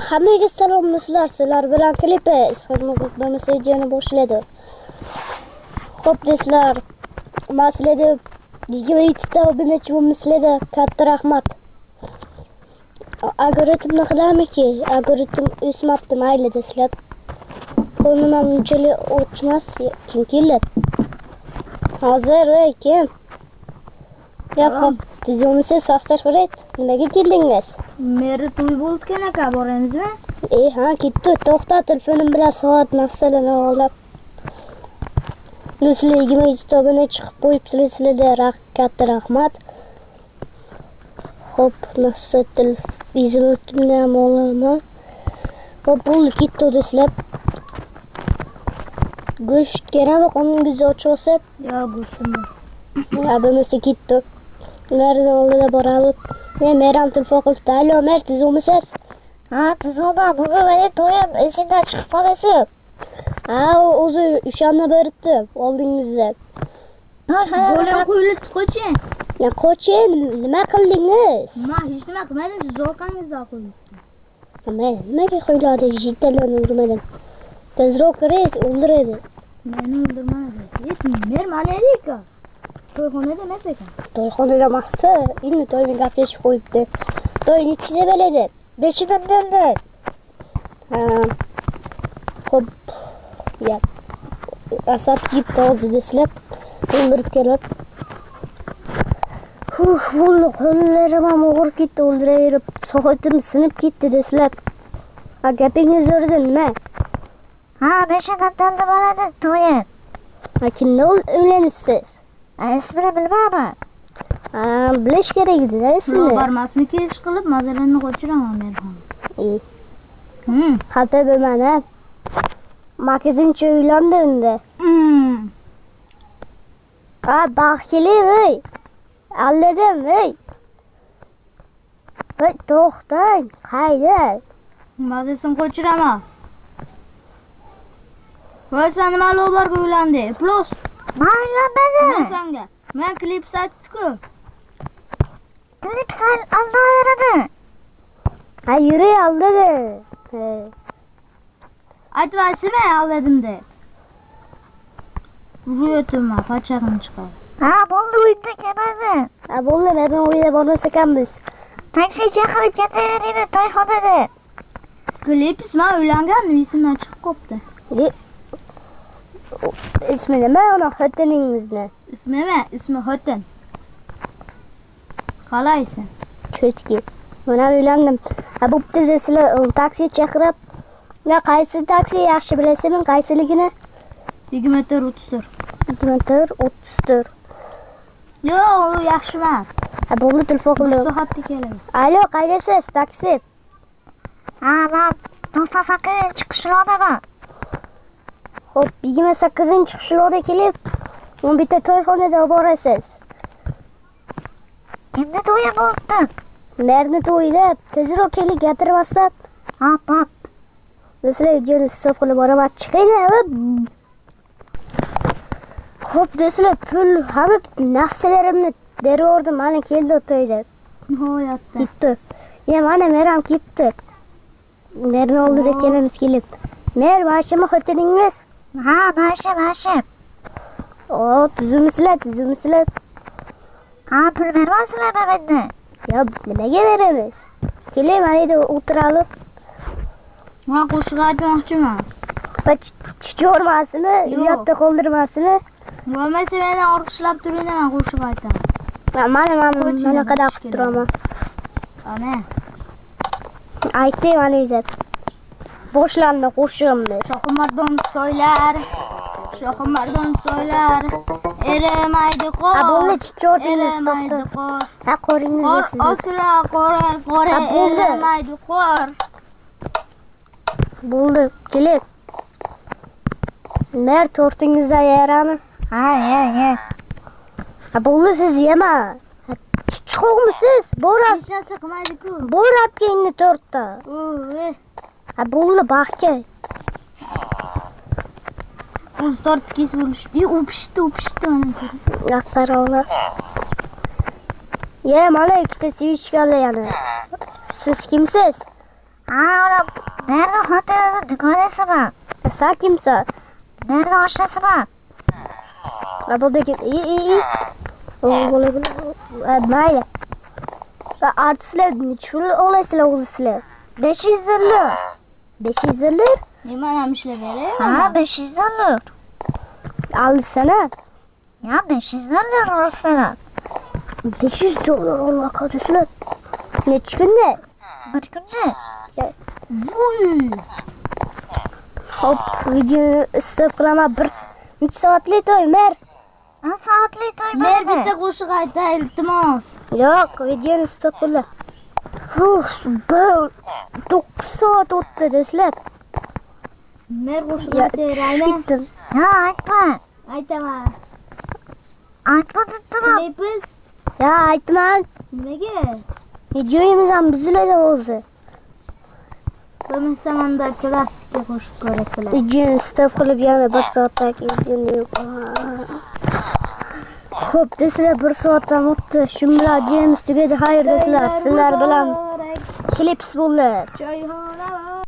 Hammaga salomlar, sizlar bilan klip mesajini boshladi. Xo'p do'stlar, maslada 22 ta obunachi bo'lmaslarda katta rahmat. Algoritmni qilamiki, algoritm o'smabdi, mayli do'stlar. Qo'lim ham unchalik ochmas, kim keladi? Hozir kim? Ya xo'p, tizimsiz sostash bo'laydi. Nimaga keldingiz? Meri to'y bo'lgan aka, boramizmi? Ha, ketdi. To'xta, telefonim bilan soat nafsalini olib. Do'stlar, 22 ta obuna chiqib qo'yibsizlar, sizlarga katta rahmat. Xo'p, nasl izimni ham olaman. Xo'p, bu ketdi do'stlar. Go'sht kerakmi? Qo'lingizni ochib olsak? Yo, go'shtim bor. Ha, bo'lmasa ketdi. Ulardan oldida borib, men meram telefon qilibdi. Alo, mer, tizimsiz? Ha, tizimman. Bugun meni to'yim esingdan chiqib qolasiz. Ha, o'zi o'shani berdi oldingizda. Bo'lim qo'yilib qo'ying. Ya qo'ching, nima qildingiz? Men hech nima qilmadim, siz orqangizda qo'yibsiz. Men nimaga qo'yladi? Jittalani urmadim. Tezroq kiring, o'ldiradi. Meni o'ldirmadi. Mer mana edik-ku. To'yxonada emas ekan. To'yxonada emasdi. Endi to'yni gaplashib qo'yibdi. To'yni ichida bo'ladi. 5dan bo'ldi. Xo'p. Ya. Asab yetdi o'zida silab, o'ldirib kelib. Bo'ldi, qo'llarim ham og'ir ketdi, o'ldirib, soatim sinib ketdi do'stlar. Ha, gapingiz berdi nima? Ha, 5dan bo'ldi bo'ladi to'yi. Ha, kimni o'ylanasiz? Ismini bilmayman. Ha, bilish kerak edi-da ismini. Bormasmiki ish qilib, mazalanni qo'chiraman men ham. Xato bo'lmadi. Magazinchi uylandi unda. Ha, baxtli voy. Alladim voy. Voy, to'xtang, qayda? Mazasini qo'chiraman. Voy, sen nima lobarga uylandi? Plus. Maylanmadi. Senga. Men klip satdi-ku. Klip sal aldaveradi. Ha, yuri aldadi. Aytmaysizmi aldadim deb. Ruyotimman, pachag'im chiqadi. Ha, bo'ldi, uyda kelmadi. Ha, bo'ldi, men uyda bormas ekanmiz. Taksi chaqirib ketaveradi to'yxonada. Klipis men uylangandim, esimdan chiqib qopti. Ismi nima ona xotiningizni? Ismi Xotin. Qalaysan? Ko'chki. Mana uylandim. Ha, bo'pti sizlar taksi chaqirib. Ya qaysi taksi yaxshi bilasizmi, qaysiligini? 24-34. 24-34. Yo, u yaxshi emas. Ha, bo'ldi, telefon qildim. Soatda keladi. Alo, qaydasiz, taksi? Ha, men 98 chiqish yo'lidaman. Xo'p, 28-chiqishloqda kelib, 11ta to'yxonada borasiz. Kimda to'yi bo'ldi? Merni to'yida, tezroq kelib gapirmasdan. Hop. Do'stlar, videoni stop qilib boraman, chiqing. Xo'p, do'stlar, pul hamma narsalarimni berib mana keldi to'yda. Nihoyatda. Ketdi. Ya, mana meram ketdi. Merni oldida kelamiz kelib. Mer, mashina xotiningiz? Ha, mashina. O, tuzumsizlar. Ha, pul bermasizlar menga. Ya, nimaga beramiz? Keling, mana yerda o'tirib. Men qo'shiq aytmoqchiman. Chiqormasmi? Uyatda qoldirmasmi? Bo'lmasa meni orqishlab turinglar, men qo'shiq aytaman. Mana qada qilib turaman. Ana. Ayting mana yerda. Boshlandi qo'shig'imiz. Shohimardon soylar. Erimaydi qor. Ha, bo'ldi, chiqordingiz Erimaydi qor. Ha, qoringizni siz. Osla qor. Erimaydi qor. Bo'ldi, kelib. Mer tortingizda yarami? Ha, ye. Ha, bo'ldi, siz yema. Chiqoqmisiz? Borab. Hech narsa qilmaydi-ku. Borab kengni tortda. Ha, bo'ldi, baxtga. O'z tortkiz bo'lish. U pishdi mana. Yaxtarola. Ye, mana ikkita svichkalar yana. Siz kimsiz? Ha, dugonasimi? Sen kimsin? Men oshnasiman. Buradaki iyi. Mayli. Artistlar necha pul olasizlar o'zingizlar? 500 yillik. 500 yillik? Nima ham ishlab beray? Ha, 500 yillik. Alsana. Ya 500 yillik rostdan. 500 dollar Allah korusun. Necha kunda? Bir kunda. Ya, Vuy. hop, video stop qilaman. Necha soatli to'y, mer? Soatli to'y. Mer bitta qo'shiq aytay, iltimos. Yo'q, videoni stop qila. 9 soat o'tdi do'stlar. Mer qo'shiq Ya, aytay, tushdim. Ha, aytma. Aytaman. Aytma dedim. Biz? Ya, aytman. Nimaga? Videomiz ham buziladi o'zi. Bo'lmasa klassika qo'shiq ko'rasizlar. Videoni stop qilib yana 1 soatdagi videoni yo'q. Xo'p, do'stlar 1 soatdan o'tdi. Shu bilan videomiz tugadi. Xayr do'stlar, sizlar bilan klips bo'ldi. Choyxona